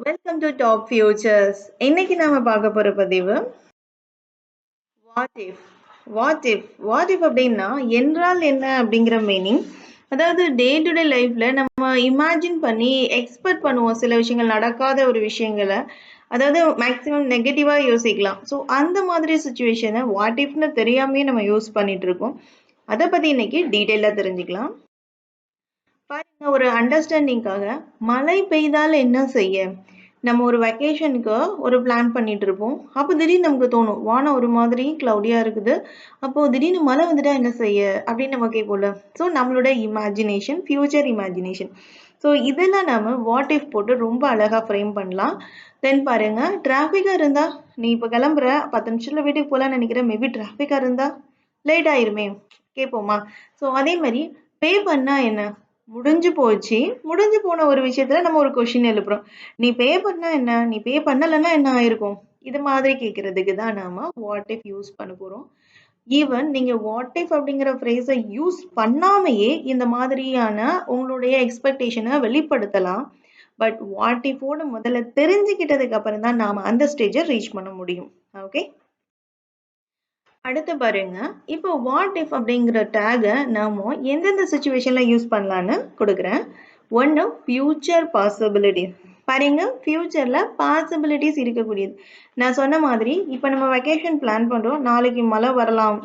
Welcome to top features. இன்னைக்கு நாம பார்க்க போற பதிவு வாட் இஃப். வாட் இஃப் அப்படின்னா என்றால் என்ன அப்படிங்கிற மீனிங். அதாவது டே டு டே லைஃப்ல நம்ம இமேஜின் பண்ணி எக்ஸ்பெக்ட் பண்ணுவோம் சில விஷயங்கள், நடக்காத ஒரு விஷயங்களை. அதாவது மேக்சிமம் நெகட்டிவா யோசிக்கலாம். ஸோ அந்த மாதிரி சுச்சுவேஷனை வாட் இஃப்னு தெரியாமே நம்ம யூஸ் பண்ணிட்டு இருக்கோம். அதை பத்தி இன்னைக்கு டீட்டெயிலா தெரிஞ்சுக்கலாம். பாருங்க, ஒரு அண்டர்ஸ்டாண்டிங்காக மழை பெய்தால் என்ன செய்ய, நம்ம ஒரு வெக்கேஷனுக்கு ஒரு பிளான் பண்ணிட்டு இருப்போம். அப்போ திடீர்னு நமக்கு தோணும், வானம் ஒரு மாதிரி கிளவுடியா இருக்குது, அப்போ திடீர்னு மழை வந்துட்டா என்ன செய்ய அப்படின்னு நம்ம கேட்போம்ல. ஸோ நம்மளோட இமேஜினேஷன், ஃபியூச்சர் இமேஜினேஷன். ஸோ இதெல்லாம் நம்ம வாட் இஃப் போட்டு ரொம்ப அழகா ஃப்ரேம் பண்ணலாம். தென் பாருங்க, டிராஃபிக்கா இருந்தா, நீ இப்போ கிளம்புற 10 நிமிஷத்துல வீட்டுக்கு போகலான்னு நினைக்கிறேன், மேபி டிராஃபிக்கா இருந்தா லேட் ஆயிருமே கேட்போமா. ஸோ அதே மாதிரி பே பண்ணா என்ன, முடிஞ்சு போச்சு. முடிஞ்சு போன ஒரு விஷயத்துல நம்ம ஒரு கொஸ்டின் எழுப்புறோம். நீ பே பண்ணா என்ன, நீ பே பண்ணலைன்னா என்ன ஆயிருக்கும், இது மாதிரி கேட்கறதுக்கு தான் நாம வாட் இஃப் யூஸ் பண்ண போறோம். ஈவன் நீங்க வாட் இஃப் அப்படிங்கிற ஃப்ரேஸை யூஸ் பண்ணாமையே இந்த மாதிரியான உங்களுடைய எக்ஸ்பெக்டேஷனை வெளிப்படுத்தலாம். பட் வாட் இஃபோட முதல்ல தெரிஞ்சுக்கிட்டதுக்கு அப்புறம் தான் நாம அந்த ஸ்டேஜை ரீச் பண்ண முடியும். ஓகே, அடுத்து பாருங்க. இப்போ வாட் இஃப் அப்படிங்கிற டேகை நாம எந்தெந்த சுச்சுவேஷன்ல யூஸ் பண்ணலான்னு கொடுக்குறேன். ஒன்று, ஃபியூச்சர் பாசிபிலிட்டி. பாருங்க, ஃபியூச்சர்ல பாசிபிலிட்டிஸ் இருக்கக்கூடியது. நான் சொன்ன மாதிரி இப்போ நம்ம வெக்கேஷன் பிளான் பண்றோம், நாளைக்கு மழை வரலாம்,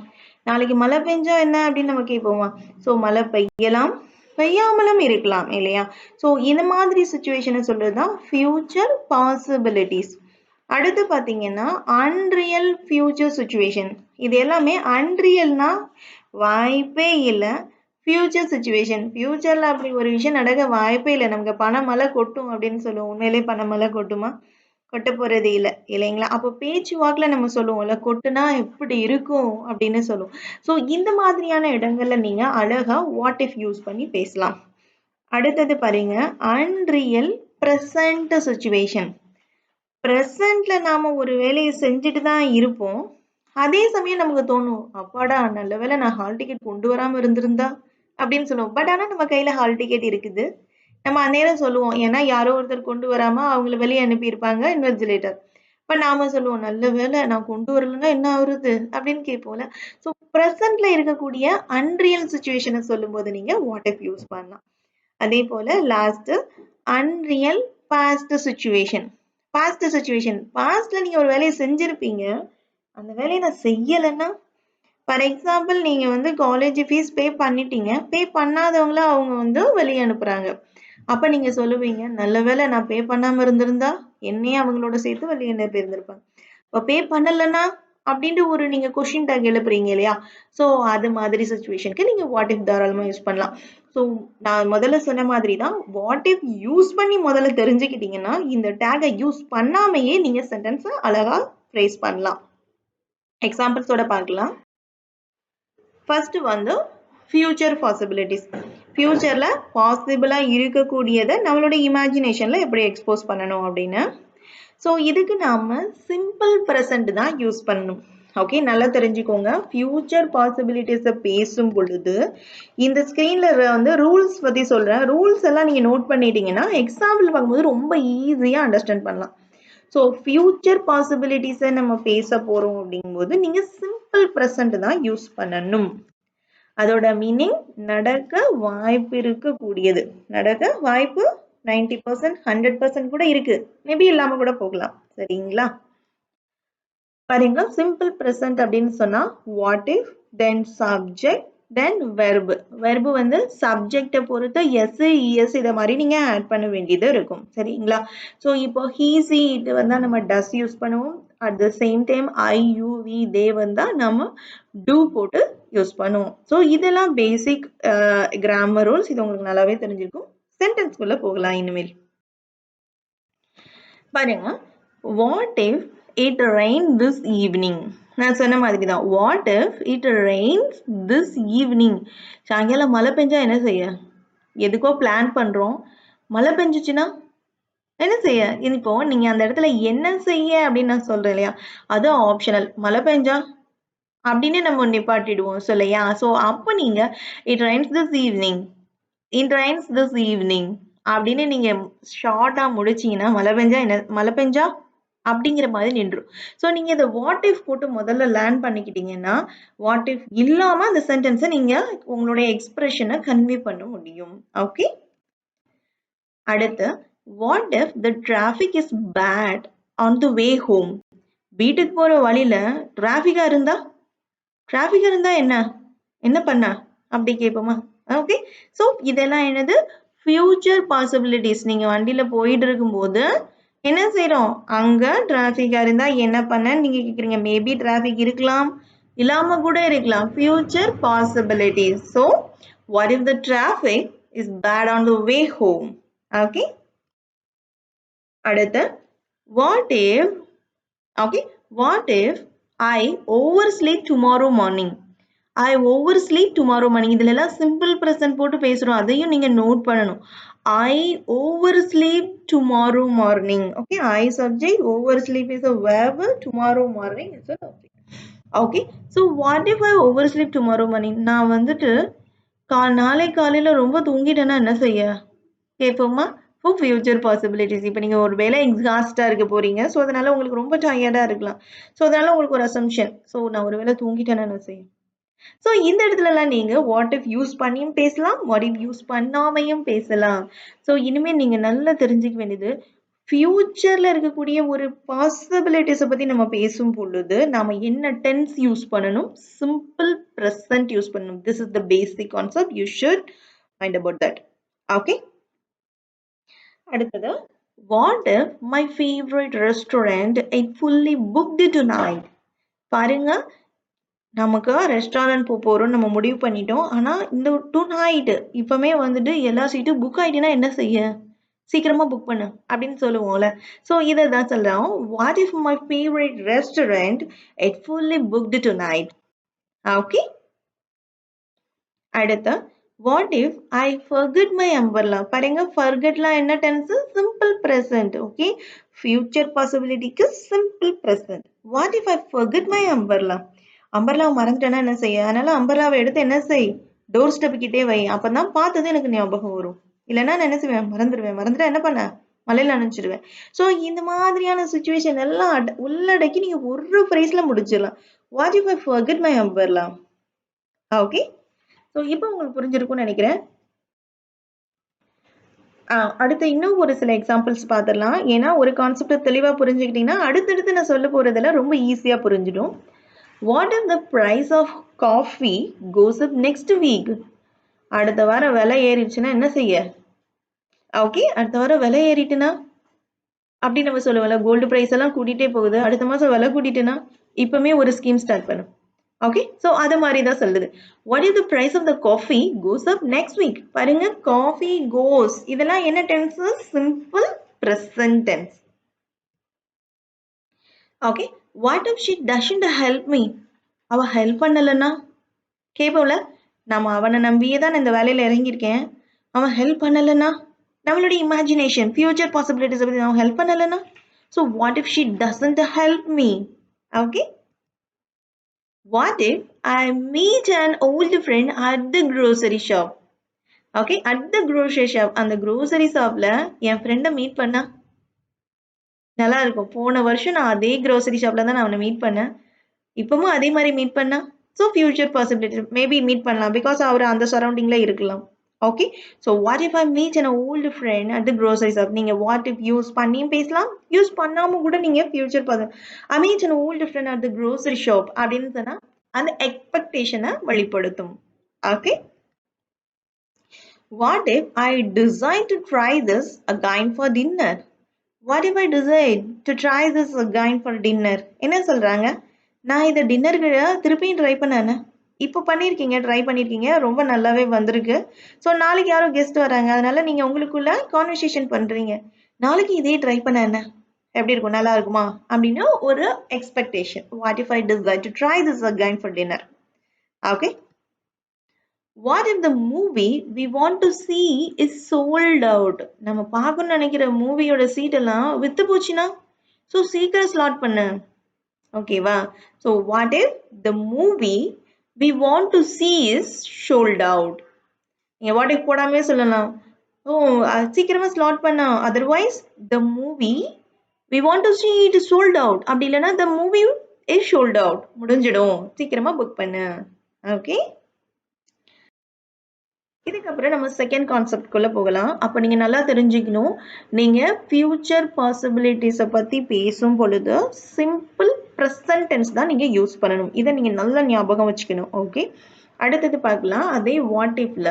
நாளைக்கு மழை பெஞ்சா என்ன அப்படின்னு நம்ம கேட்போமா. ஸோ மழை பெய்யலாம், பெய்யாமலும் இருக்கலாம் இல்லையா. ஸோ இந்த மாதிரி சுச்சுவேஷனை சொல்றது தான் ஃபியூச்சர் பாசிபிலிட்டிஸ். அடுத்து பார்த்தீங்கன்னா அன்ரியல் ஃபியூச்சர் சுச்சுவேஷன். இது எல்லாமே அன்ரியல்னா வாய்ப்பே இல்லை. ஃபியூச்சர் சுச்சுவேஷன், ஃபியூச்சர்ல அப்படி ஒரு விஷயம் நடக்க வாய்ப்பே இல்லை. நமக்கு பணமழை கொட்டும் அப்படின்னு சொல்லுவோம், உண்மையிலே பணமழை கொட்டுமா? கொட்ட போறது இல்லை இல்லைங்களா. அப்போ பேச்சு வாக்கில் நம்ம சொல்லுவோம்ல, கொட்டுனா எப்படி இருக்கும் அப்படின்னு சொல்லுவோம். ஸோ இந்த மாதிரியான இடங்கள்ல நீங்க அழகா வாட் இஃப் யூஸ் பண்ணி பேசலாம். அடுத்தது பாருங்க, அன்ரியல் ப்ரெசன்ட் சுச்சுவேஷன். ப்ரெசென்ட்ல நாம ஒரு வேலையை செஞ்சுட்டு தான் இருப்போம். அதே சமயம் நமக்கு தோணும், அப்பாடா நல்ல வேளை நான் ஹால் டிக்கெட் கொண்டு வராம இருந்திருந்தா அப்படின்னு சொல்லுவோம். பட் ஆனா நம்ம கையில ஹால் டிக்கெட் இருக்குது. நம்ம அந்நேரம் சொல்லுவோம், ஏன்னா யாரோ ஒருத்தர் கொண்டு வராம அவங்கள வெளியே அனுப்பியிருப்பாங்க இன்விஜிலேட்டர். இப்ப நாம சொல்லுவோம், நல்ல வேளை நான் கொண்டு வரலன்னா என்ன ஆகுறது அப்படின்னு கேட்போம்ல. ஸோ ப்ரெசென்ட்ல இருக்கக்கூடிய அன்ரியல் சுச்சுவேஷனை சொல்லும்போது நீங்க வாட் இஃப் யூஸ் பண்ணலாம். அதே போல லாஸ்ட், அன்ரியல் பாஸ்ட் சுச்சுவேஷன். பாஸ்ட்ல நீங்க ஒரு வேலையை செஞ்சிருப்பீங்க, அந்த வேலையை நான் செய்யலைன்னா, ஃபார் எக்ஸாம்பிள் நீங்க காலேஜ் ஃபீஸ் பே பண்ணிட்டீங்க, பே பண்ணாதவங்கள அவங்க வெளியே அனுப்புறாங்க. அப்ப நீங்க சொல்லுவீங்க, நல்ல வேளை நான் பே பண்ணாம இருந்திருந்தா என்னையே அவங்களோட சேர்த்து வெளியே அனுப்பியிருந்திருப்பாங்க. இப்போ பே பண்ணலைன்னா அப்படின்ட்டு ஒரு நீங்க கொஸ்டின் டேக் எழுப்புறீங்க இல்லையா. ஸோ அது மாதிரி சுச்சுவேஷனுக்கு நீங்க வாட் இஃப் தாராளமா யூஸ் பண்ணலாம். ஸோ நான் முதல்ல சொன்ன மாதிரி தான், வாட் இஃப் யூஸ் பண்ணி முதல்ல தெரிஞ்சுக்கிட்டீங்கன்னா இந்த டேகை யூஸ் பண்ணாமையே நீங்க சென்டென்ஸை அழகா ஃப்ரேஸ் பண்ணலாம். எக்ஸாம்பிள்ஸோட பார்க்கலாம். First future possibilities. ஃபியூச்சர்ல பாசிபிளா இருக்கக்கூடியதை நம்மளோட இமேஜினேஷன்ல எப்படி எக்ஸ்போஸ் பண்ணணும் அப்படின்னு. ஸோ இதுக்கு நாம சிம்பிள் ப்ரெசன்ட் தான் யூஸ் பண்ணணும். ஓகே, நல்லா தெரிஞ்சுக்கோங்க. ஃபியூச்சர் பாசிபிலிட்டிஸை பேசும் பொழுது இந்த ஸ்க்ரீன்ல ரூல்ஸ் பற்றி சொல்கிறேன். ரூல்ஸ் எல்லாம் நீங்கள் நோட் பண்ணிட்டீங்கன்னா எக்ஸாம்பிள் பார்க்கும்போது ரொம்ப ஈஸியாக அண்டர்ஸ்டாண்ட் பண்ணலாம். ஸோ ஃபியூச்சர் பாசிபிலிட்டிஸை நம்ம பேச போகிறோம் அப்படிங்கும்போது நீங்கள் சிம்பிள் ப்ரெசன்ட் தான் யூஸ் பண்ணணும். அதோட மீனிங் நடக்க வாய்ப்பு இருக்கக்கூடியது. நடக்க வாய்ப்பு 90%, 100% கூட இருக்கு, மேபி இல்லாம கூட போகலாம். சரிங்களா. பாருங்க, சிம்பிள் ப்ரெசன்ட் அப்படின்னு சொன்னா what if, then subject, then verb. Verb சப்ஜெக்டை பொறுத்து எஸ், இஎஸ் இதை மாதிரி நீங்க ஆட் பண்ண வேண்டியது இருக்கும். சரிங்களா. ஸோ இப்போ ஹீ, சி, இது நம்ம டஸ் யூஸ் பண்ணுவோம். At the same time I, you, we, they நம்ம டூ போட்டு யூஸ் பண்ணுவோம். ஸோ இதெல்லாம் பேசிக் கிராமர் ரூல்ஸ். இது உங்களுக்கு நல்லாவே தெரிஞ்சிருக்கும். சென்டென்ஸ்குள்ள போகலாம் இனிமேல். பாருங்க, what if it rain this evening. நான் சொன்ன மாதிரி தான், what if it Reigns this evening. சாயங்காலம் மழை பெஞ்சா என்ன செய்ய. எதுக்கோ பிளான் பண்றோம், மழை பெஞ்சிச்சுன்னா என்ன செய்ய. இப்போ நீங்க அந்த இடத்துல என்ன செய்ய அப்படின்னு நான் சொல்றேன் இல்லையா, அது ஆப்ஷனல். மழை பெஞ்சா அப்படின்னு நம்ம நிப்பாட்டிடுவோம் இல்லையா. ஸோ அப்போ நீங்க it Reigns this evening, it Reigns this evening அப்படின்னு நீங்க ஷார்ட்டா முடிச்சீங்கன்னா மழை பெஞ்சா அப்படிங்கிற மாதிரி நின்றும். ஸோ நீங்க இத வாட் இஃப் போட்டு முதல்ல லேர்ன் பண்ணிக்கிட்டீங்கன்னா, வாட் இஃப் இல்லாம அந்த சென்டென்ஸ நீங்க உங்களுடைய எக்ஸ்பிரஷன கன்வே பண்ண முடியும். ஓகே. அடுத்து what if the traffic is bad on the way home. வீட்டுக்கு போற வழியில டிராஃபிக்கா இருந்தா என்ன என்ன பண்ண அப்படி கேட்போமா? ஓகே. ஸோ இதெல்லாம் என்னது ஃபியூச்சர் பாசிபிலிட்டிஸ். நீங்க வண்டியில போயிட்டு இருக்கும்போது என்ன செய்றோம்? அங்க டிராஃபிக்கா இருந்தா என்ன பண்ணன்னு நீங்க கேக்குறீங்க. மேபி டிராஃபிக் இருக்கலாம், இல்லாம கூட இருக்கலாம். Future possibilities. So what if the traffic is bad on the way home. Okay. அடுத்து what if okay what if I oversleep tomorrow morning. I oversleep tomorrow morning. இதுல எல்லாம் simple present போட்டு பேசுறோம். அதையும் நீங்க நோட் பண்ணணும். I oversleep tomorrow morning. Okay, I subject, oversleep is a verb, tomorrow morning is a object. Okay, so what if I oversleep tomorrow morning. நான் வந்துட்டு நாளை காலையில ரொம்ப தூங்கிட்டேன்னா என்ன செய்ய கேட்போமா? for future possibilities. இப்போ நீங்க ஒரு வேலை எக்ஸாஸ்டா இருக்க போறீங்க. ஸோ அதனால உங்களுக்கு ரொம்ப டயர்டா இருக்கலாம். ஸோ அதனால உங்களுக்கு ஒரு அசம்ஷன். ஸோ நான் ஒரு வேலை தூங்கிட்டேன்னா என்ன செய்யும்? ஸோ இந்த இடத்துலலாம் நீங்க வாட் இஃப் யூஸ் பண்ணியும் பேசலாம், வாட் இஃப் யூஸ் பண்ணாமையும் பேசலாம். ஸோ இனிமே நீங்க நல்லா தெரிஞ்சுக்க வேண்டியது ஃபியூச்சர்ல இருக்கக்கூடிய ஒரு பாசிபிலிட்டிஸை பத்தி நம்ம பேசும் பொழுது நாம என்ன டென்ஸ் யூஸ் பண்ணணும், சிம்பிள் ப்ரெசன்ட் யூஸ் பண்ணணும். This is the basic concept. You should mind about that. Okay. அடுத்தது what if my favourite restaurant it fully booked tonight. பாருங்க, நமக்கு ரெஸ்டாரண்ட் போறோம் நம்ம முடிவு பண்ணிட்டோம். ஆனா இந்த டுநைட் இப்பமே வந்துட்டு எல்லா சீட்டும் புக் ஆயிட்டுனா என்ன செய்ய? சீக்கிரமா புக் பண்ணு அப்படின்னு சொல்லுவோம்ல. ஸோ இதை தான் சொல்றோம். What if my favourite restaurant it fully booked tonight. Okay. அடுத்து what if I forget my umbrella. பாருங்க, ஃபர்கெட்லாம் என்ன tense? Simple present. Okay. Future பாசிபிலிட்டிக்கு simple present. What if I forget my umbrella. அம்பர்லாவை மறந்துட்டேன்னா என்ன செய்ய? அதனால அம்பர்லாவை எடுத்து என்ன செய்? டோர் ஸ்டெப் கிட்டே வை. அப்பதான் பார்த்தது எனக்கு ஞாபகம் வரும். இல்லைன்னா நான் என்ன செய்வேன்? மறந்துட்டா என்ன பண்ண? மலையில அனுப்பிச்சிடுவேன். ஸோ இந்த மாதிரியான சுச்சுவேஷன் எல்லாம் உள்ளடக்கி நீங்க ஒரு ஃப்ரேஸ்ல முடிச்சிடலாம். What if I forget my umbrella. Okay. So இப்போ உங்களுக்கு புரிஞ்சிருக்கும்னு நினைக்கிறேன். அடுத்து இன்னும் ஒரு சில எக்ஸாம்பிள்ஸ் பார்த்துடலாம். ஏன்னா ஒரு கான்செப்ட் தெளிவாக புரிஞ்சுக்கிட்டீங்கன்னா அடுத்தடுத்து நான் சொல்ல போறதெல்லாம் ரொம்ப ஈஸியா புரிஞ்சிடும். What if the price of coffee goes up next week. அடுத்த வாரம் விலை ஏறிடுச்சுன்னா என்ன செய்ய? ஓகே. அடுத்த வாரம் விலை ஏறிட்டுனா அப்படி நம்ம சொல்லுவோம்ல, கோல்டு பிரைஸ் எல்லாம் கூட்டிகிட்டே போகுது, அடுத்த மாதம் விலை கூட்டிட்டுனா இப்பவுமே ஒரு ஸ்கீம் ஸ்டார்ட் பண்ணும். ஓகே. ஸோ அது மாதிரி தான் சொல்லுது. What is the price of the coffee goes up next week. பாருங்க, காஃபி கோஸ் இதெல்லாம் என்ன tense? Simple present tense. Okay. What if she doesn't help me. அவ ஹெல்ப் பண்ணலன்னா கேட்போம்ல, நம்ம அவனை நம்பியே தான் இந்த வேலையில இறங்கியிருக்கேன், அவன் ஹெல்ப் பண்ணலன்னா நம்மளுடைய இமேஜினேஷன் ஃபியூச்சர் பாசிபிலிட்டிஸ் பத்தி அவன் ஹெல்ப் பண்ணலன்னா. So what if she doesn't help me. Okay. What if I meet an old friend at the grocery shop? Okay, at the grocery shop. அந்த grocery shopல என் ஃப்ரெண்டை மீட் பண்ணா நல்லா இருக்கும். போன வருஷம் நான் அதே grocery shopல தான் நான் அவனை மீட் பண்ணேன். இப்பவும் அதே மாதிரி மீட் பண்ணா so future possibility maybe meet பண்ணலாம். பிகாஸ் அவர் அந்த சரௌண்டிங்ல இருக்கலாம். Okay. So what if I meet an old friend at the grocery shop. நீங்கள் வாட் இஃப் யூஸ் பண்ணியும் பேசலாம், யூஸ் பண்ணாமல் கூட நீங்கள் ஃபியூச்சர் பார்த்து I meet an old friend at the grocery shop அப்படின்னு சொன்னால் அந்த எக்ஸ்பெக்டேஷனை வெளிப்படுத்தும். Okay. What if I decide to try this again for dinner. What if I decide to try this again for dinner. என்ன சொல்கிறாங்க? நான் இதை டின்னருக்கு திருப்பியும் ட்ரை பண்ணேன்னு இப்போ பண்ணியிருக்கீங்க, ட்ரை பண்ணியிருக்கீங்க, ரொம்ப நல்லாவே வந்திருக்கு. ஸோ நாளைக்கு யாரோ கெஸ்ட் வராங்க, அதனால நீங்கள் உங்களுக்குள்ள கான்வர்சேஷன் பண்ணுறீங்க. நாளைக்கு இதே ட்ரை பண்ண என்ன எப்படி இருக்கும், நல்லா இருக்குமா அப்படின்னு ஒரு expectation. What if I decide to try this again for dinner. Okay. What if the movie we want to see is sold out. நம்ம பார்க்கணும்னு நினைக்கிற மூவியோட சீட் எல்லாம் வித்து போச்சுன்னா ஸோ சீக்கிரம் ஸ்லாட் பண்ணு. ஓகேவா? So what if the movie we want to see is sold out. நீங்க வாட் இஃப் போடாமே சொல்லலாம். ஓ சீக்கிரமா ஸ்லாட் பண்ணா otherwise the movie we want to see it sold out அப்படி இல்லைன்னா the movie is sold out முடிஞ்சிடும் சீக்கிரமா புக் பண்ணு okay இதுக்கப்புறம் நம்ம செகண்ட் கான்செப்ட்குள்ள போகலாம் அப்போ நீங்க நல்லா தெரிஞ்சுக்கணும் நீங்க ஃபியூச்சர் பாசிபிலிட்டிஸை பத்தி பேசும் பொழுது சிம்பிள் ப்ரெசன்ட் டென்ஸ் தான் நீங்க யூஸ் பண்ணணும் இதை நீங்க நல்லா ஞாபகம் வச்சுக்கணும் ஓகே அடுத்தது பார்க்கலாம் அதே வாட் இஃப்ல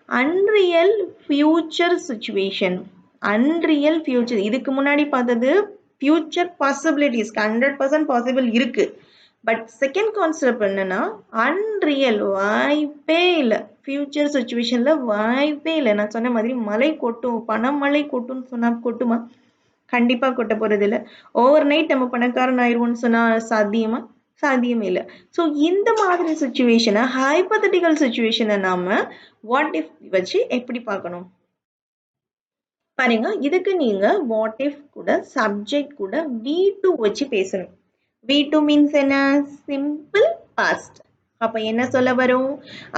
unreal future situation unreal future இதுக்கு முன்னாடி பார்த்தது ஃபியூச்சர் பாசிபிலிட்டிஸ் 100% பாசிபிள் இருக்கு பட் செகண்ட் கான்செப்ட் என்னன்னா அன்ரியல் வாய்ப்பே இல்லை ஃபியூச்சர் சுச்சுவேஷன்ல வாய்ப்பே இல்லை நான் சொன்ன மாதிரி மழை கொட்டும் பணமழை கொட்டும்னு சொன்னா கொட்டுமா கண்டிப்பா கொட்ட போறது இல்லை ஓவர் நைட் நம்ம பணக்காரன் ஆயிடுவோம்னு சொன்னா சாத்தியமா சாத்தியமே இல்லை ஸோ இந்த மாதிரி சுச்சுவேஷனை ஹைபோதட்டிக்கல் சுச்சுவேஷனை நாம வாட் இஃப் வச்சு எப்படி பார்க்கணும் பாருங்க இதுக்கு நீங்க வாட் இஃப் கூட சப்ஜெக்ட் கூட V2 வச்சு பேசணும் V2 மீன்ஸ் என்ன சிம்பிள் பாஸ்ட் அப்ப என்ன சொல்ல வரும்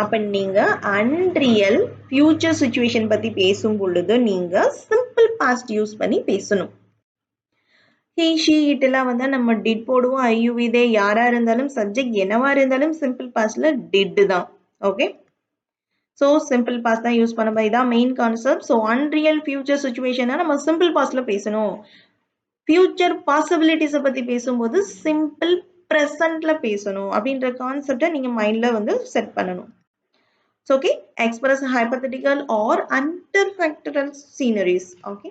அப்ப நீங்க அன்ரியல் ஃபியூச்சர் சுச்சுவேஷன் பத்தி பேசும் பொழுது நீங்க சிம்பிள் பாஸ்ட் யூஸ் பண்ணி பேசணும் he she it எல்லாம் வந்தா நம்ம டிட் போடுவோம் ஐயு இதே யாரா இருந்தாலும் சப்ஜெக்ட் என்னவா இருந்தாலும் சிம்பிள் பாஸ்ட்ல டிட் தான் ஓகே ஸோ சிம்பிள் பாஸ்ட் தான் யூஸ் பண்ண இதான் main concept so unreal future சுச்சுவேஷனா நம்ம சிம்பிள் பாஸ்ட்ல பேசணும் ஃபியூச்சர் பாசிபிலிட்டிஸை பத்தி பேசும்போது சிம்பிள் ப்ரெசன்ட்ல பேசணும் அப்படின்ற கான்செப்டை நீங்க மைண்ட்ல வந்து செட் பண்ணணும் so okay express hypothetical or counterfactual scenarios okay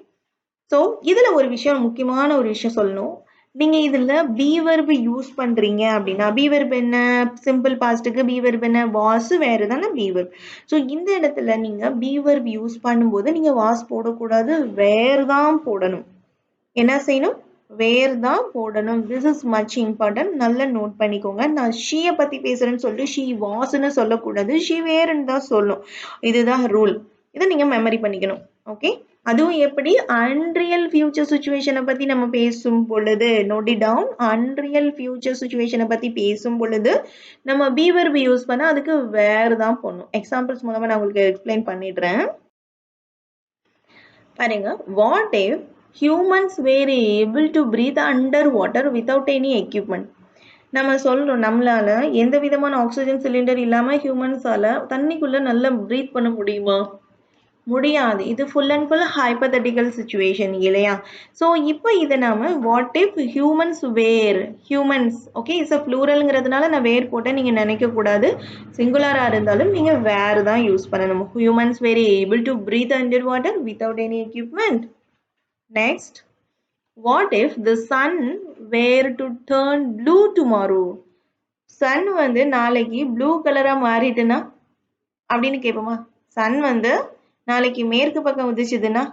so இதுல ஒரு விஷயம் முக்கியமான ஒரு விஷயம் சொல்லணும் நீங்க இதுல பி வெர்பு யூஸ் பண்றீங்க அப்படின்னா பி வெர்பு என்ன சிம்பிள் பாஸ்ட்டுக்கு பி வெர்பு என்ன வாஸ் வேறு தானே பி வெர்ப் ஸோ இந்த இடத்துல நீங்க பி வெர்ப் யூஸ் பண்ணும்போது நீங்க வாஸ் போடக்கூடாது வேர் தான் போடணும் என்ன செய்யணும் வேர் தான் போடணும் திஸ் இஸ் மச் இம்பார்ட்டன்ட் நல்லா நோட் பண்ணிக்கோங்க நான் ஷீயை பத்தி பேசுறேன்னு சொல்லிட்டு ஷீ வாஸ்ன்னு சொல்லக்கூடாது ஷீ வேர்ன்னு தான் சொல்லணும் இதுதான் ரூல் இதை நீங்க மெமரி பண்ணிக்கணும் ஓகே அதுவும் எப்படி அன்ரியல் ஃபியூச்சர் சுச்சுவேஷனை பத்தி நம்ம பேசும் பொழுது note it down unreal future சுச்சுவேஷனை பத்தி பேசும் பொழுது நம்ம பி வெர்ப் யூஸ் பண்ணா அதுக்கு வேர் தான் போடணும் எக்ஸாம்பிள்ஸ் மூலமா நான் உங்களுக்கு எக்ஸ்பிளைன் பண்ணிடுறேன் பாருங்க what if humans were able to breathe underwater without any equipment நம்ம சொல்றோம் நம்மளால எந்த விதமான ஆக்சிஜன் சிலிண்டர் இல்லாம ஹியூமன்ஸால தண்ணிக்குள்ள நல்லா பிரீத் பண்ண முடியுமா முடியாது இது full and full hypothetical situation இல்லையா ஸோ இப்போ இதை நாம what if humans were humans okay it's a ப்ளூரல்ங்கிறதுனால நான் வேர் போட்டேன் நீங்க நினைக்க கூடாது சிங்குலரா இருந்தாலும் நீங்க வேர் தான் யூஸ் பண்ணணும் humans were able to breath under water without any equipment Next, what if the sun were to turn blue tomorrow? Sun வந்து நாளைக்கு ப்ளூ கலரா மாறிட்டுனா அப்படின்னு கேட்போமா சன் வந்து நாளைக்கு மேற்கு பக்கம் உதிச்சுதுன்னா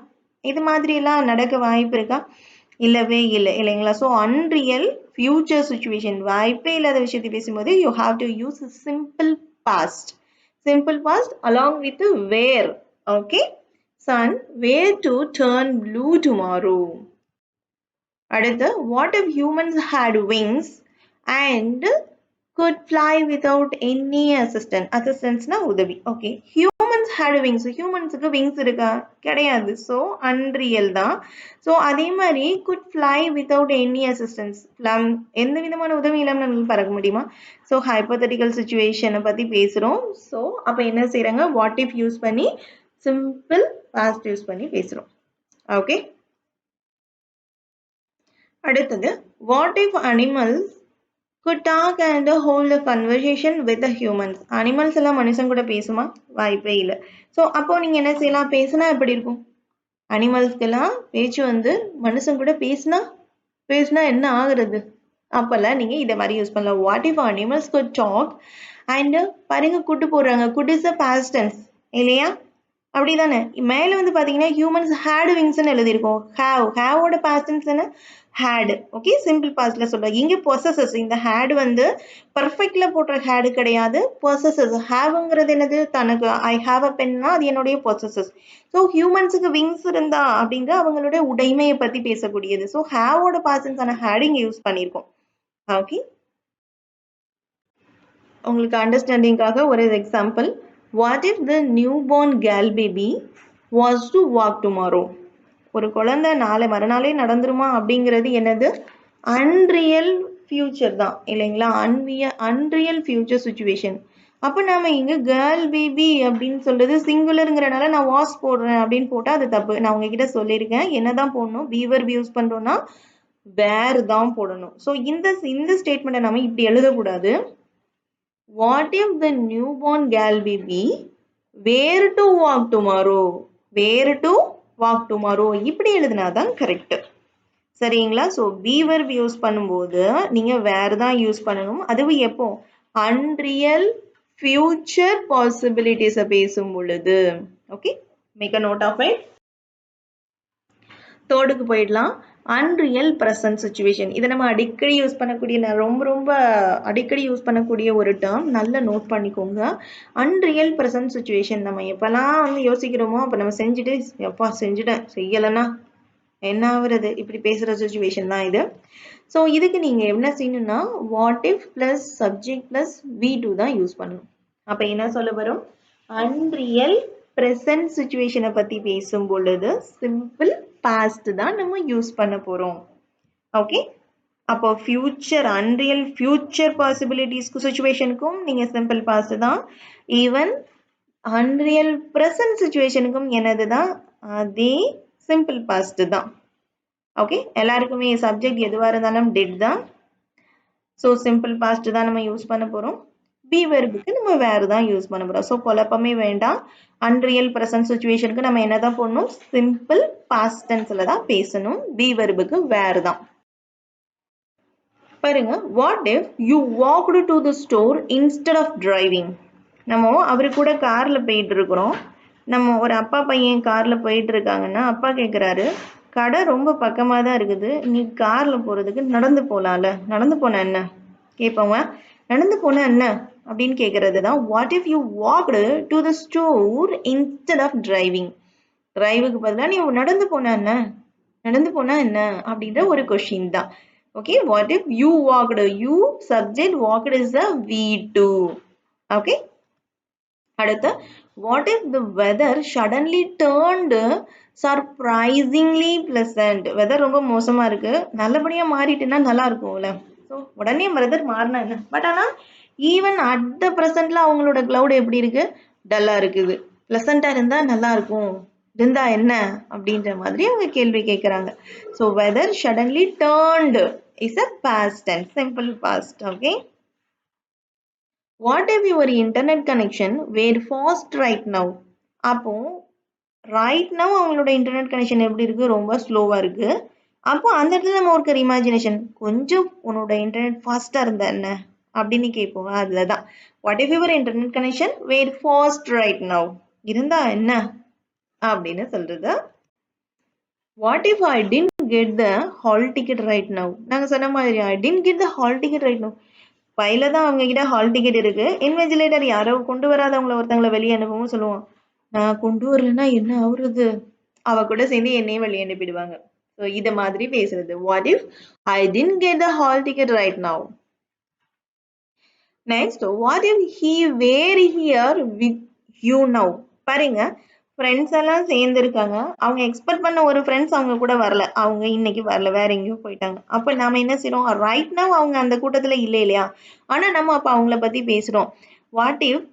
இது மாதிரி எல்லாம் நடக்க வாய்ப்பு இருக்கா இல்லவே இல்லை இல்லைங்களா ஸோ அன்ரியல் ஃபியூச்சர் சுச்சுவேஷன் வாய்ப்பே இல்லாத விஷயத்தை பேசும்போது you have to use simple past along with were okay sun were to turn blue tomorrow. அடுத்து what if humans had wings and could fly without any assistance உதவி okay humans had wings ஹியூமன்ஸுக்கு wings இருக்கா கிடையாது so unreal தான் so அதே மாதிரி could fly without any assistance எந்த விதமான உதவி இல்லாமல் நம்மளுக்கு பறக்க முடியுமா ஸோ ஹைபோதட்டிக்கல் சுச்சுவேஷனை பற்றி பேசுகிறோம் ஸோ அப்போ என்ன செய்கிறாங்க வாட் இஃப் யூஸ் பண்ணி சிம்பிள் பாஸ்ட் யூஸ் பண்ணி பேசுறோம் ஓகே அடுத்தது what if animals could talk and hold a conversation with the humans animals எல்லாம் மனுஷன் கூட பேசுமா வாய்ப்பே இல்லை ஸோ அப்போ நீங்க என்ன செய்யலாம் பேசினா எப்படி இருக்கும் அனிமல்ஸ்க்கெல்லாம் பேச்சு வந்து மனுஷன் கூட பேசினா என்ன ஆகுறது அப்பெல்லாம் நீங்க இதை மாதிரி யூஸ் பண்ணலாம் what if animals could talk and பாருங்க கூட்டு போடுறாங்க could is a past tense இல்லையா அப்படிதானே மேல வந்து பாத்தீங்கன்னா ஹியூமன்ஸ் ஹேட் விங்ஸ்னு எழுதியிருக்கோம் ஹேவோட பாஸ்ட் டென்ஸ் என்ன ஹேட் ஓகே சிம்பிள் பாஸ்ட்ல சொல்றோம் இங்க பொசஸஸ் இந்த ஹேட் வந்து பர்ஃபெக்ட்ல போடுற ஹேடு கிடையாது பொசஸஸ் ஹேவ்ங்கிறது என்னது தனக்கு ஐ ஹாவ் அ பென்னா அது என்னுடைய பொசஸஸ் ஸோ ஹியூமன்ஸுக்கு விங்ஸ் இருந்தா அப்படிங்கிற அவங்களுடைய உடைமையை பத்தி பேசக்கூடியது ஸோ ஹேவோட பாஸ்ட் டென்ஸான ஹேட் இங்க யூஸ் பண்ணியிருக்கோம் ஓகே உங்களுக்கு அண்டர்ஸ்டாண்டிங்காக ஒரு example What if the newborn girl baby was to walk tomorrow. ஒரு குழந்தை நாளை மறுநாளே நடந்துருமா அப்படிங்கிறது என்னது? அன்ரியல் ஃபியூச்சர் தான் இல்லைங்களா? Unreal future situation. அப்போ நாம இங்க கேர்ள் பேபி அப்படின்னு சொல்றது சிங்குலருங்கிறனால நான் வாஸ் போடுறேன் அப்படின்னு போட்டா அது தப்பு. நான் உங்ககிட்ட சொல்லியிருக்கேன் என்னதான் போடணும், பீவர் யூஸ் பண்றோம்னா வேர் தான் போடணும். ஸோ இந்த ஸ்டேட்மெண்ட்டை நம்ம இப்படி எழுதக்கூடாது. What if the new born girl baby were to walk tomorrow, were to walk tomorrow இப்படி எழுதினாதான் கரெக்ட். சரிங்களா? ஸோ பீவர் யூஸ் பண்ணும்போது நீங்க வேர் தான் யூஸ் பண்ணணும். அதுவும் எப்போ? அன்ரியல் ஃபியூச்சர் பாசிபிலிட்டிஸை பேசும் பொழுது. Okay, make a note of it. தேர்டுக்கு போயிடலாம். Unreal present situation. இதை நம்ம அடிக்கடி யூஸ் பண்ணக்கூடிய ரொம்ப அடிக்கடி யூஸ் பண்ணக்கூடிய ஒரு டேர்ம். நல்லா நோட் பண்ணிக்கோங்க. அன்ரியல் ப்ரெசன்ட் சுச்சுவேஷன் நம்ம எப்பெல்லாம் வந்து யோசிக்கிறோமோ அப்போ நம்ம செஞ்சுட்டு எப்பா செஞ்சுட்டேன் செய்யலைன்னா என்ன ஆகுறது இப்படி பேசுகிற சுச்சுவேஷன் தான் இது. ஸோ இதுக்கு நீங்கள் என்ன செய்யணும்னா what if plus subject plus V2 தான் யூஸ் பண்ணணும். அப்போ என்ன சொல்ல வரும்? அன்ரியல் ப்ரெசன்ட் சுச்சுவேஷனை பற்றி பேசும் பொழுது சிம்பிள் பாஸ்ட் தான் நம்ம யூஸ் பண்ண போகிறோம். ஓகே, அப்போ ஃபியூச்சர் அன்ரியல் ஃபியூச்சர் பாசிபிலிட்டிஸ்க்கு சுச்சுவேஷனுக்கும் நீங்கள் சிம்பிள் பாஸ்ட் தான். ஈவன் அன்ரியல் ப்ரெசன்ட் சுச்சுவேஷனுக்கும் என்னது தான்? அதே சிம்பிள் பாஸ்ட் தான். ஓகே, எல்லாருக்குமே சப்ஜெக்ட் எதுவாக இருந்தாலும் டிட் தான். ஸோ சிம்பிள் பாஸ்ட் தான் நம்ம யூஸ் பண்ண போகிறோம். பி வெர்புக்கு நம்ம வேறு தான் யூஸ் பண்ண போகிறோம். ஸோ குழப்பமே வேண்டாம். அன்ரியல் ப்ரெசன்ட் சுச்சுவேஷனுக்கு நம்ம என்ன தான் பண்ணணும்? சிம்பிள் பாஸ்ட் டென்ஸில் தான் பேசணும். பி வெர்புக்கு வேறு தான். பாருங்க, what if you walked to the store instead of driving. நம்ம அவரு கூட காரில் போயிட்டு இருக்கிறோம். நம்ம ஒரு அப்பா பையன் காரில் போயிட்டு இருக்காங்கன்னா அப்பா கேட்குறாரு, கடை ரொம்ப பக்கமாக தான் இருக்குது, நீ காரில் போகிறதுக்கு நடந்து போகலாம்ல, நடந்து போன என்ன கேட்பவங்க. நடந்து போன என்ன அப்படின்னு கேட்குறது தான் what if you walked to the store instead of driving. டிரைவுக்கு பதிலாக நீ நடந்து போன என்ன, நடந்து போனா என்ன அப்படின்ற ஒரு கொஸ்டின் தான். Okay, what if you walked, you subject, walked is a V2. Okay, அடுத்து what if the weather suddenly turned surprisingly pleasant. Weather ரொம்ப மோசமா இருக்கு, நல்லபடியா மாறிட்டுன்னா நல்லா இருக்கும்ல. ஸோ உடனே வெதர் மாறினா என்ன, பட் ஆனால் ஈவன் அட் த ப்ரெசென்ட்ல அவங்களோட கிளவுட் எப்படி இருக்கு? டல்லா இருக்குது. பிளசண்டா இருந்தா நல்லா இருக்கும், இருந்தா என்ன அப்படின்ற மாதிரி அவங்க கேள்வி கேட்குறாங்க. So weather suddenly turned is a past tense, simple past. Okay, what if your internet connection were fast right now. அப்போ ரைட் நவ் அவங்களோட இன்டர்நெட் கனெக்ஷன் எப்படி இருக்கு? ரொம்ப ஸ்லோவாக இருக்கு. அப்போ அந்த இடத்துல நம்ம ஒரு இமேஜினேஷன், கொஞ்சம் உன்னோட இன்டர்நெட் ஃபாஸ்ட்டாக இருந்தா என்ன அப்படின்னு கேட்போம். அதில் தான் what if your internet connection were fast right now, இருந்தா என்ன அப்படின்னு சொல்றது. What if I didn't get the hall ticket right now. நாங்கள் சொன்ன மாதிரி I didn't get the hall ticket right now. பையில தான் அவங்க கிட்ட ஹால் டிக்கெட் இருக்கு. இன்விஜிலேட்டர் யாரோ கொண்டு வராதவங்கள ஒருத்தவங்களை வெளியே அனுப்பவும் சொல்லுவோம். நான் கொண்டு வரலன்னா என்ன ஆகுறது, அவ கூட சேர்ந்து என்னையும் வெளியே அனுப்பிடுவாங்க. ஸோ இதை மாதிரி பேசுறது. What if I didn't get the hall ticket right now. Next, what if he were here with you now. பாருங்க, ஃப்ரெண்ட்ஸ் எல்லாம் சேர்ந்துருக்காங்க. அவங்க எக்ஸ்பெக்ட் பண்ண ஒரு ஃப்ரெண்ட்ஸ் அவங்க கூட வரல, அவங்க இன்னைக்கு வரல, வேற எங்கேயோ போயிட்டாங்க. அப்போ நாம என்ன செய்யறோம்? ரைட் நவ் அவங்க அந்த கூட்டத்தில் இல்லை இல்லையா, ஆனால் நம்ம அப்போ அவங்கள பற்றி பேசுகிறோம். What if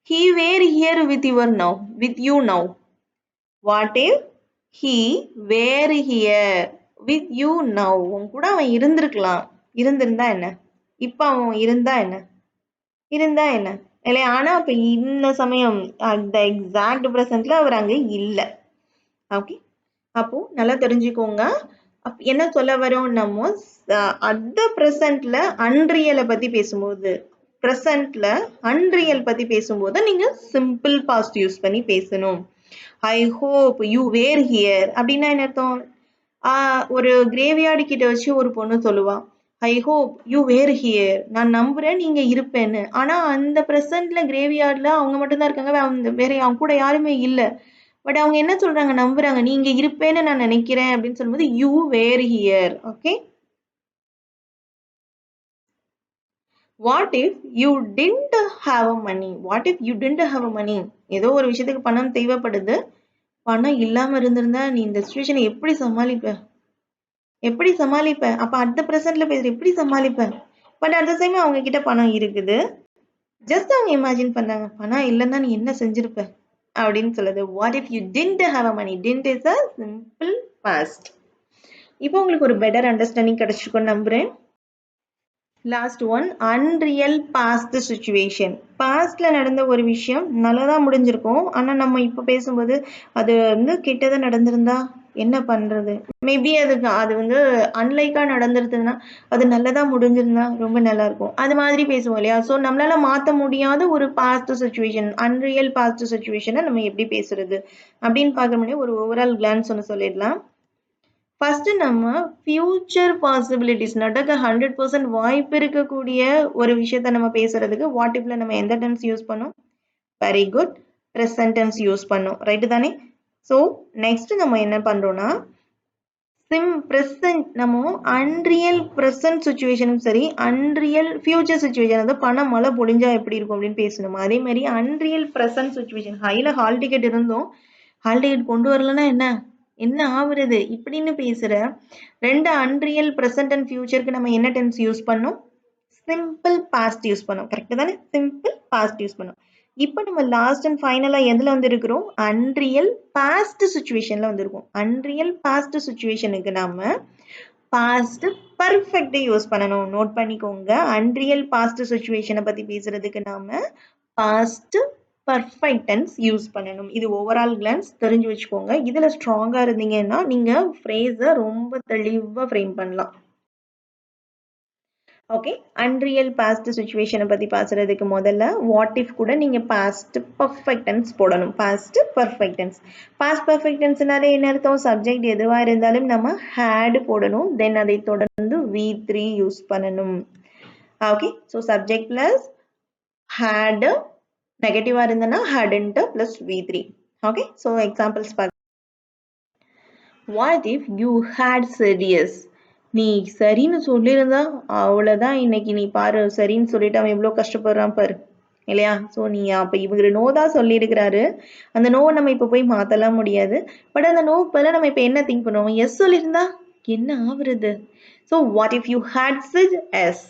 he were here with your now, with you now. What if he were here with you now. உன் கூட அவன் இருந்திருக்கலாம், இருந்திருந்தா என்ன, இப்போ அவன் இருந்தா என்ன, இருந்தா என்ன இல்லையா. ஆனா அப்ப இந்த சமயம் அந்த எக்ஸாக்ட் ப்ரெசென்ட்ல அவர் அங்க இல்லை. ஓகே, அப்போ நல்லா தெரிஞ்சுக்கோங்க. என்ன சொல்ல வரோம் நம்ம? அந்த ப்ரெசென்ட்ல அன்ரியலை பத்தி பேசும்போது, ப்ரெசென்ட்ல அன்ரியல் பத்தி பேசும்போது நீங்க சிம்பிள் பாஸ்ட் யூஸ் பண்ணி பேசணும். I hope you were here அப்படின்னா என்ன அர்த்தம்? ஒரு கிரேவியார்டு கிட்ட வச்சு ஒரு பொண்ணு சொல்லுவா, I hope you were here, நான் நம்புறேன் நீங்க இருப்பேன்னு. ஆனா அந்த ப்ரெசென்ட்ல கிரேவியார்ட்ல அவங்க மட்டும்தான் இருக்காங்க, வேற அவங்க கூட யாருமே இல்லை. பட் அவங்க என்ன சொல்றாங்க? நம்புறாங்க, நீங்க இருப்பேன்னு நான் நினைக்கிறேன் அப்படின்னு சொல்லும்போது you were here. Okay, what if you didn't have a money. What if you didn't have a money. ஏதோ ஒரு விஷயத்துக்கு பணம் தேவைப்படுது, பணம் இல்லாம இருந்திருந்தா நீ இந்த சிச்சுவேஷனை எப்படி சமாளிப்ப? எப்படி சமாளிப்ப? அப்ப அடுத்த பிரசன்ட்ல பேசுற எப்படி சமாளிப்ப? பட் அட் த சேம் அவங்க கிட்ட பணம் இருக்குது. ஜஸ்ட் அவங்க இமேஜின் பண்ணாங்க. பணம் இல்லன்னா நீ என்ன செஞ்சிருப்ப? அப்படின்னு சொல்லுது. What if you didn't have a money? Didn't is a simple past. இப்போ உங்களுக்கு ஒரு பெட்டர் அண்டர்ஸ்டாண்டிங் கிடைச்சிருக்கும்னு நம்புறேன். Last one unreal past situation. பாஸ்ட்ல நடந்த ஒரு விஷயம் நல்லதா முடிஞ்சிருக்கும். ஆனா நம்ம இப்ப பேசும்போது அது வந்து கெட்டதா நடந்திருந்தா என்ன பண்றது? மேபி அது வந்து அன்லைக்கா நடந்திருந்ததுன்னா அது நல்லதா முடிஞ்சிருந்தா ரொம்ப நல்லா இருக்கும். அது மாதிரி பேசுவோம் இல்லையா? ஸோ நம்மளால மாத்த முடியாத ஒரு பாஸ்ட் சுச்சுவேஷன், அன்ரியல் பாஸ்ட் சுச்சுவேஷனை நம்ம எப்படி பேசுறது அப்படின்னு பார்க்க முடியும். ஒரு ஓவரால் கிளான்ஸ் ஒன்று சொல்லிடலாம். ஃபர்ஸ்ட் நம்ம ஃபியூச்சர் பாசிபிலிட்டிஸ் நடக்க 100% வாய்ப்பு இருக்கக்கூடிய ஒரு விஷயத்த நம்ம பேசுறதுக்கு வாட் இஃப்ல நம்ம எந்த டென்ஸ் யூஸ் பண்ணோம்? Very good, present tense use பண்ணோம். ரைட்டு தானே? ஸோ நெக்ஸ்ட் நம்ம என்ன பண்றோம்னா ப்ரெசன்ட் நம்ம அன்ரியல் ப்ரெசன்ட் சுச்சுவேஷனும் சரி, அன்ரியல் ஃபியூச்சர் சுச்சுவேஷன், அதாவது பணம் மழை பொழிஞ்சா எப்படி இருக்கும் அப்படின்னு பேசணும். அதே மாதிரி அன்ரியல் ப்ரெசன்ட் சுச்சுவேஷன், ஹைல ஹால் டிக்கெட் இருந்தும் ஹால் டிக்கெட் கொண்டு வரலன்னா என்ன ஆகுறது இப்படின்னு பேசுற ரெண்டு அன்ரியல் ப்ரெசன்ட் அண்ட் ஃபியூச்சருக்கு நம்ம என்ன டென்ஸ் யூஸ் பண்ணோம்? சிம்பிள் பாஸ்ட் யூஸ் பண்ணோம். கரெக்ட் தானே? சிம்பிள் பாஸ்ட் யூஸ் பண்ணோம். இப்போ நம்ம லாஸ்ட் அண்ட் ஃபைனலா எதுல வந்து இருக்கிறோம்? அன்ரியல் பாஸ்ட் சுச்சுவேஷன்ல வந்திருக்கோம். அன்ரியல் பாஸ்ட் சுச்சுவேஷனுக்கு நாம பாஸ்ட் பர்ஃபெக்ட் யூஸ் பண்ணணும். நோட் பண்ணிக்கோங்க. அன்ரியல் பாஸ்ட் சுச்சுவேஷனை பத்தி பேசுறதுக்கு நாம பாஸ்ட் பர்ஃபெக்ட் டென்ஸ் யூஸ் பண்ணணும். இது ஓவரால் கிளான்ஸ் தெரிஞ்சு வச்சுக்கோங்க. இதுல ஸ்ட்ராங்கா இருந்தீங்கன்னா நீங்க ஃப்ரேஸை ரொம்ப தெளிவா ஃப்ரேம் பண்ணலாம். ஓகே, அன்ரியல் பாஸ்ட் சுச்சுவேஷனை பத்தி பேசுறதுக்கு முதல்ல வாட் இஃப் கூட நீங்க பாஸ்ட் பர்ஃபெக்ட் டென்ஸ் போடணும். Past perfect tense. Past perfect டென்ஸ்னாலே என்ன அர்த்தம்? சப்ஜெக்ட் எதுவா இருந்தாலும் நம்ம had போடணும். தென் அதை தொடர்ந்து V3 யூஸ் பண்ணணும். Okay, so subject plus had, நெகட்டிவா இருந்தனா hadn't plus V3. Okay, so examples பார்க்க. What if you had said yes? நீ சரின்னு சொல்லியிருந்தா அவ்வளவுதான், இன்னைக்கு நீ பாரு சரின்னு சொல்லிட்டு அவன் எவ்வளவு கஷ்டப்படுறான் பாரு இல்லையா? ஸோ நீ அப்ப இவங்க நோ தான் சொல்லியிருக்கிறாரு. அந்த நோவை நம்ம இப்ப போய் மாத்தலாம் முடியாது. பட் அந்த நோவுக்கு பதிலா நம்ம இப்ப என்ன திங்க் பண்ணுவோம்? எஸ் சொல்லியிருந்தா என்ன ஆகுறது? So what if you had said yes?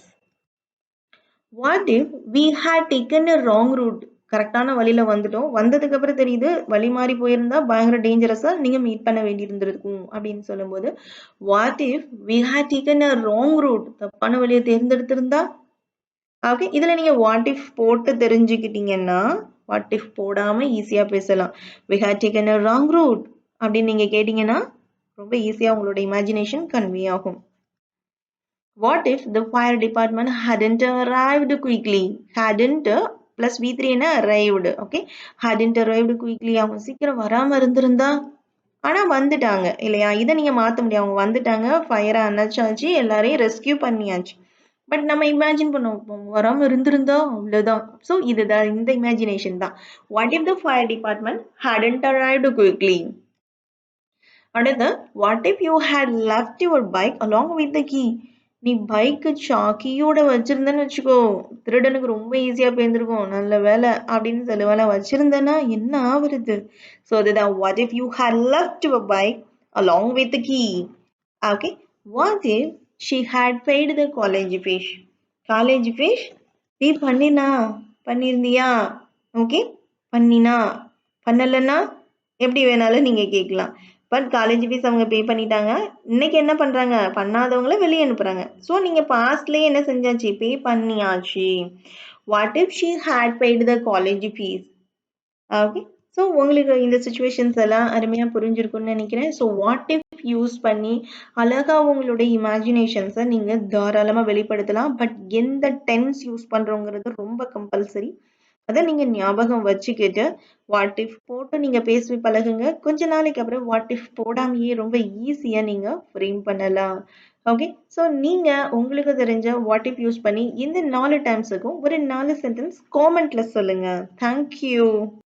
What if we had taken a wrong route? கரெக்டான வழியில வந்துட்டோம். வந்ததுக்கு அப்புறம் தெரியுது வழி மாறி போயிருந்தா பயங்கர டேஞ்சரஸா நீங்க மீட் பண்ண வேண்டி இருந்திருக்கும் அப்படின்னு சொல்லும்போது what if we had taken a wrong route? தப்பான வழியை தேர்ந்தெடுத்திருந்தா. ஓகே, இதுல நீங்க வாட் இஃப் போட்டு தெரிஞ்சுக்கிட்டீங்கன்னா வாட் இஃப் போடாம ஈஸியா பேசலாம். We had taken a wrong route அப்படின்னு நீங்க கேட்டீங்கன்னா ரொம்ப ஈஸியா உங்களோட இமேஜினேஷன் கன்வே ஆகும். What if the fire department hadn't arrived quickly? Hadn't plus V3 என்ன arrived. Okay, hadn't arrived quickly. அவங்க சீக்கிரம் வராம இருந்திருந்தா. ஆனா வந்துட்டாங்க இல்லையா? இதை நீங்க மாத்த முடியாது. அவங்க வந்துட்டாங்க, ஃபயரை அணைச்சாச்சு, எல்லாரையும் ரெஸ்கியூ பண்ணியாச்சு. பட் நம்ம இமேஜின் பண்ணுவோம் வராம இருந்திருந்தா அவ்வளவுதான். ஸோ இதுதான் இந்த இமேஜினேஷன் தான். What if the fire department hadn't arrived quickly? அடுத்து what if you had left your bike along with the key? நீ பைக்கு கீயோட வச்சிருந்தேன்னு வச்சுக்கோ, திருடனுக்கு ரொம்ப ஈஸியா போயிருந்திருக்கும். நல்ல வேலை அப்படின்னு சொல்லுவேல, வச்சிருந்தேன்னா என்ன ஆகுறது? ஸோ அதுதான் what if you had left your bike along with the key. Okay, what if she had paid the college fees? College fees pay பண்ணியிருந்தியா? ஓகே, பண்ணினா பண்ணலைன்னா எப்படி வேணாலும் நீங்க கேட்கலாம். பட் காலேஜ் ஃபீஸ் அவங்க பே பண்ணிட்டாங்க. இன்னைக்கு என்ன பண்றாங்க? பண்ணாதவங்கள வெளியே அனுப்புறாங்க. ஸோ நீங்க பாஸ்ட்லயே என்ன செஞ்சாச்சு? பே பண்ணியாச்சு. What if she had paid the college fees? Okay, so உங்களுக்கு இந்த சுச்சுவேஷன்ஸ் எல்லாம் அருமையா புரிஞ்சிருக்கும்னு நினைக்கிறேன். ஸோ வாட் இஃப் யூஸ் பண்ணி அழகா உங்களுடைய இமேஜினேஷன்ஸை நீங்க தாராளமா வெளிப்படுத்தலாம். பட் எந்த டென்ஸ் யூஸ் பண்றோங்கிறது ரொம்ப கம்பல்சரி. அதை நீங்க ஞாபகம் வச்சுக்கிட்டு வாட் இஃப் போட்டு நீங்க பேசி பழகுங்க. கொஞ்ச நாளைக்கு அப்புறம் வாட் இஃப் போடாமையே ரொம்ப ஈஸியா நீங்க ஃப்ரேம் பண்ணலாம். ஓகே, ஸோ நீங்க உங்களுக்கு தெரிஞ்ச வாட் இஃப் யூஸ் பண்ணி இந்த 4 டைம்ஸுக்கும் ஒரு 4 சென்டென்ஸ் காமெண்ட்ல சொல்லுங்க. தேங்க்யூ.